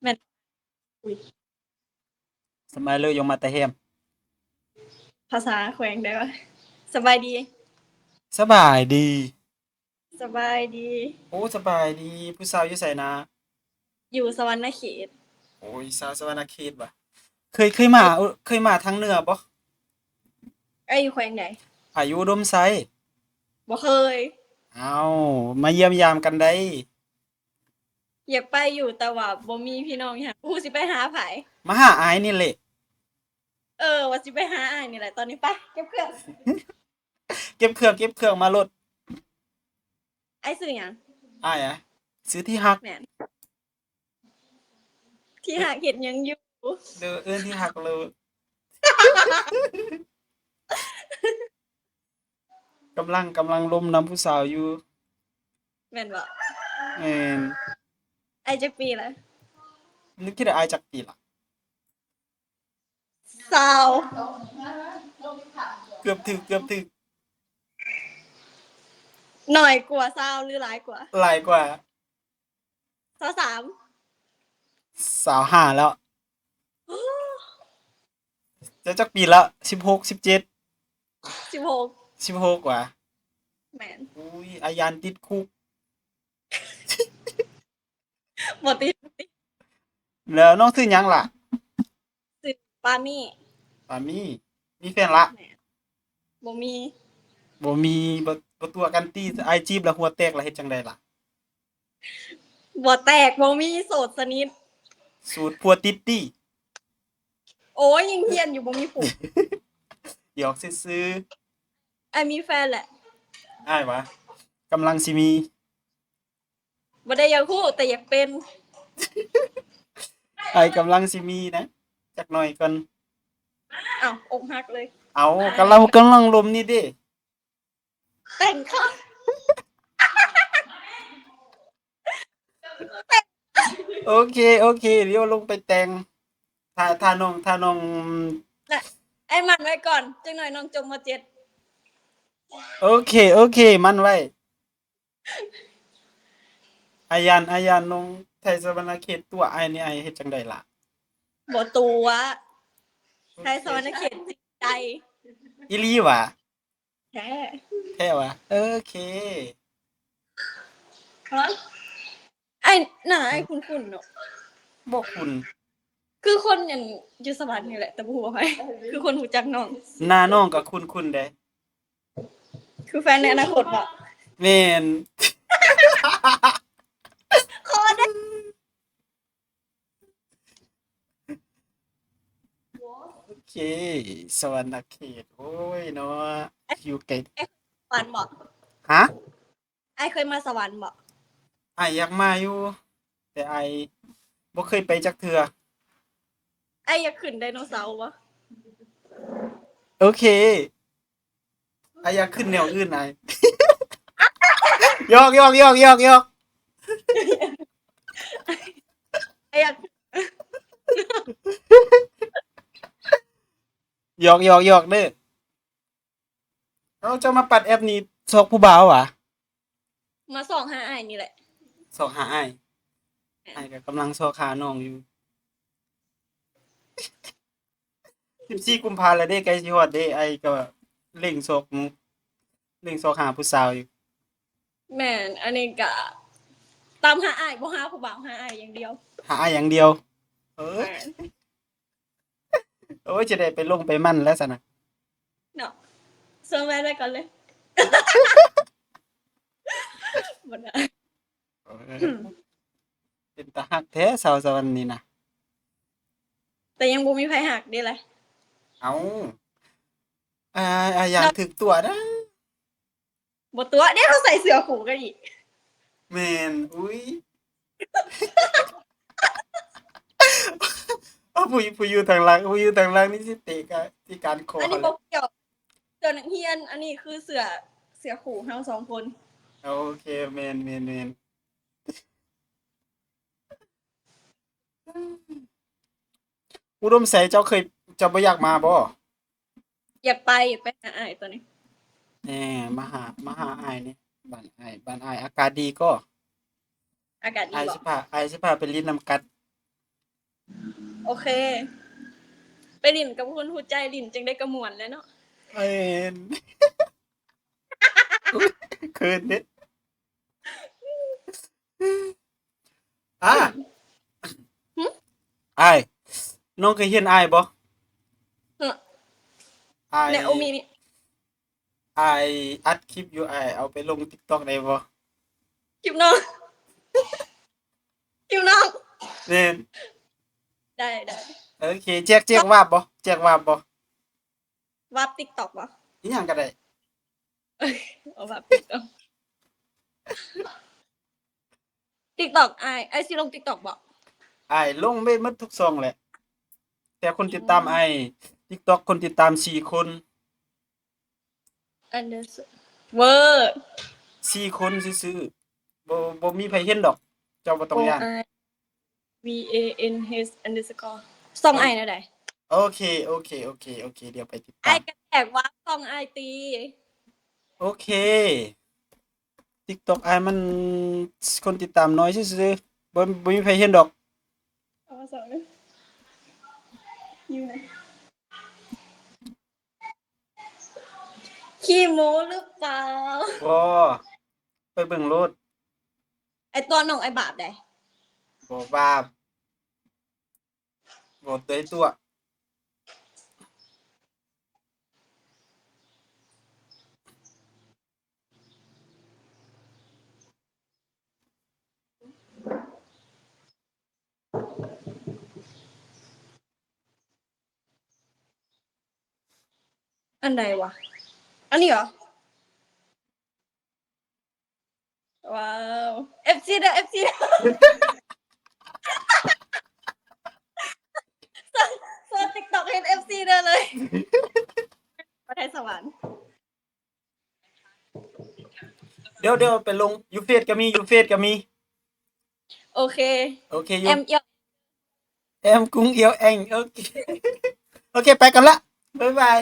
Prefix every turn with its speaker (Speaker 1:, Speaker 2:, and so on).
Speaker 1: แม่นอุ๊ย
Speaker 2: สบายเลยยงมาแต่แฮม
Speaker 1: ภาษาแขวงได้บ่สบายดี
Speaker 2: สบายดี
Speaker 1: สบายดี
Speaker 2: โอ้สบายดีผู้สาวอยู่ไสนะ
Speaker 1: อยู่สวรรณเขต
Speaker 2: โอ้ยสาวสวรรณเขตว่ะเคยมาเคยมาทางเหนือบ่
Speaker 1: อยู่แขวงใด
Speaker 2: อายุอุดมไซ
Speaker 1: บ่เคย
Speaker 2: อ้าวมาเยี่ยมยามกันได้
Speaker 1: อยากไปอยู่แต่ว่าบ่มีพี่น้องอยู่หั้นบ่ฮู้สิไปหาไผ
Speaker 2: มาหาอายนี่แหละ
Speaker 1: ว่าสิไปหาอ้ายนี่แหละตอนนี้ไปเก็บเครื่อง
Speaker 2: เก็บเครื่องมาโลด
Speaker 1: อ้ายซื้อหยัง
Speaker 2: อ้ายอะซื้อที่ฮัก
Speaker 1: แม่นที่
Speaker 2: เอิ้น
Speaker 1: หาเฮ็ดหยังอยู่
Speaker 2: เอิ้นที่ฮักเลยกำลังลมนำผู้สาวอยู่
Speaker 1: แม่นบ่
Speaker 2: แม่น
Speaker 1: อ้ายจักปีละ
Speaker 2: นึกคิดว่าอายจักปีล่ะ
Speaker 1: 20
Speaker 2: เกือบถึก
Speaker 1: น้อยกว่า20หรือหลายกว่า
Speaker 2: หลายกว่า
Speaker 1: 23
Speaker 2: 25แล้วจะจักปีละ16 17
Speaker 1: 16
Speaker 2: 16กว่า
Speaker 1: แม่น
Speaker 2: อุ้ยอายานติดคุก
Speaker 1: บ่ติด
Speaker 2: แล้วน้องชื่อหยังล่ะ
Speaker 1: ซื้อปามี่
Speaker 2: ปามี่มีแฟนละ
Speaker 1: แม่นบ่มี
Speaker 2: บ่มีบ่ตัวกันติอ้ายจีบแล้วหัวแตกแล้วเฮ็ดจั่งใดล่ะ
Speaker 1: บ่แตกบ่มีโสดสนิท
Speaker 2: สูตรผัวติดติ
Speaker 1: โอ๊ยยังเฮียนอยู่บ่มีผัว
Speaker 2: หยอกซื่อ
Speaker 1: อ้ายมีแฟนแหละ
Speaker 2: ๆอ้ายวะกำลังสิมี
Speaker 1: บ่ได้อยากฮู้แต่อยากเป็น
Speaker 2: อ้ายกำลังสิมีนะจักหน่อยก่อน
Speaker 1: อ้าวอกหักเลย
Speaker 2: เอาก็เรากำลังลมนี่เด้
Speaker 1: แต่งค่ะ
Speaker 2: โอเคเดี๋ยวลงไปแต่งถ้าน้อง
Speaker 1: น่ะไอ้มันไว้ก่อนจักหน่อยน้องจบม.7
Speaker 2: โอเคมั่นไว้อาญานน้องไทยสวรรณเขตตัวอ้ายนี่อ้ายเฮ็ดจั่งใดล่ะ
Speaker 1: บ่ตัว
Speaker 2: โอ
Speaker 1: ไทยสวรรณ
Speaker 2: เค
Speaker 1: เขตจริงใจ
Speaker 2: อีหลีหวะ
Speaker 1: แท้
Speaker 2: แท้วะโอเค
Speaker 1: ฮะไอ้หน้าไอ้คุ้นๆเนาะ
Speaker 2: บ่คุณ
Speaker 1: คือคนอันอยู่สวรรค์นี่แหละแต่บ่ฮู้ว่าไผคือคนรู้จักน้อง
Speaker 2: หน้าน้องก็คุ้นๆเด้
Speaker 1: คือแฟนในอนาคตบ่
Speaker 2: แม่น
Speaker 1: ขอได้
Speaker 2: โอเคสวรรณเขตโอ้ยเนาะอยู่ไกล
Speaker 1: ไอ้สวรรค์บ่
Speaker 2: ฮะ
Speaker 1: ไอ้เคยมาสวรรค์บ่
Speaker 2: อ้ายอยากมาอยู่แต่อ้ายบ่เคยไปจักเทื่อ
Speaker 1: ไอ้อยากขึ้นไดโนเสาร์บ่
Speaker 2: โอเคอ้ายอยากขึ้นแนวอื่นอ้ายหยอกๆๆ
Speaker 1: ไอ้อยาก
Speaker 2: ๆหยอกๆๆเด้อเราจะมาปัดแอปนี้ซอกผู้บ่าวหวะ
Speaker 1: มาส่องหาอ้ายนี่แหละ
Speaker 2: ซอกหาอ้ายอ้ายก็กำลังซอกหาน้องอยู่14กุมภาแล้วเด้ใกล้สิฮอดเด้อ้ายก็เร่งซอกหมู่เร่งซอกหาผู้สาวอยู่
Speaker 1: แม่นอันนี้ก็ตามหาอ้ายบ่หาผู้บ่าวหาอ้ายอย่างเดียว
Speaker 2: หาอ้ายอย่างเดียวเออ
Speaker 1: แม่น
Speaker 2: โอ้ยจะได้ไปลงไปมั่นแล้วซะนะ
Speaker 1: เนาะเซิร์ฟแวร์ไว้ก่อนเลยบ่ได้
Speaker 2: เออเป็นตาฮักแท้สาวสวรรค์นี่นะ
Speaker 1: แต่ยังบ่มีไผฮักเดะล่ะ
Speaker 2: เอ้าอยาก
Speaker 1: เนาะ
Speaker 2: ถึกตัวนะ
Speaker 1: บ่ตัวเดี๋ยวเราใส่เสื้อคู่กันอีก
Speaker 2: แม่นอุ๊ยผู้อยู่ทางหลังนี่สิเตะกะที่การคอ
Speaker 1: อันนี้
Speaker 2: เขาแหละ
Speaker 1: บ่เกี่ยวเสื้อนักเรียนอันนี้คือเสื้อคู่เราสองคน
Speaker 2: โอเคแม่นอุดมไสเจ้าบ่อยากมาบ่
Speaker 1: อยากไปหาอ้ายตัวนี้
Speaker 2: แหน่มาหาอ้ายนี่บ้านอ้ายอากาศดีก็
Speaker 1: อากาศดีบ่
Speaker 2: อ้ายสิพาไปลินน้ำกัด
Speaker 1: โอเค ไปลิ้นกับคนหูใจลิ้นจังได้กระมวลแล้วเนาะ
Speaker 2: เอ็นอุ๊ยคืนนี้อ่ะ
Speaker 1: หึ
Speaker 2: อ้ายน้องเคยเห็นอ้ายบ่
Speaker 1: เฮ้อ
Speaker 2: อ้าย
Speaker 1: เนี่ยโอมีนี่
Speaker 2: อ้ายอัดคลิปอยู่อ้ายเอาไปลง TikTok ได้บ่
Speaker 1: คลิปน้องคลิปน้อง
Speaker 2: แม่น
Speaker 1: ได้ได้
Speaker 2: โอเคแจกวาบบ่แจกวาบบ่
Speaker 1: วับ TikTok บ่
Speaker 2: อีหยังก็ได้
Speaker 1: เอาวับ TikTok TikTok อ้ายสิลง TikTok บ่
Speaker 2: อ้ายลงไปหมดทุกช่องแหละ แต่คนติดตามอ้าย TikTok คนติดตาม4คน
Speaker 1: อันเดอร์เวอร์
Speaker 2: 4คนซื่อๆบ่มีไผเห็นดอก เจ้าบ่ต้องย้าน
Speaker 1: OI VANH underscore ส่องอ้ายแนวใด
Speaker 2: โอเค เดี๋ยวไปติดตา
Speaker 1: อ้าย
Speaker 2: ม
Speaker 1: ก็แตกวับส่องอ้ายตี
Speaker 2: โอเค TikTok อ้ายมันคนติดตามน้อยซื่อๆบ่มีไผเห็นดอก
Speaker 1: เอามาส่องเลยอยู่ไหนขี้โม้หรือเปล่า
Speaker 2: บ่ไปเบิ่งโลด
Speaker 1: ไอตัวน้องไอบาปใด
Speaker 2: บ่บาปบ่เตยตัว
Speaker 1: อันใดวะ อันนี้เหรอ ว้าว FC เด้อ FC เด้อเสิร์ช TikTok เห็น FC เด้อเลยประเทศสวรรค์
Speaker 2: เดี๋ยวไปลงอยู่เฟซก็มีอยู่เฟซก็มี
Speaker 1: โอเค
Speaker 2: โอเคอ
Speaker 1: แอยู่ มเอียว
Speaker 2: แอมกุ้งเอียวแองโอเค โอเค ไปกันละ บ๊ายบาย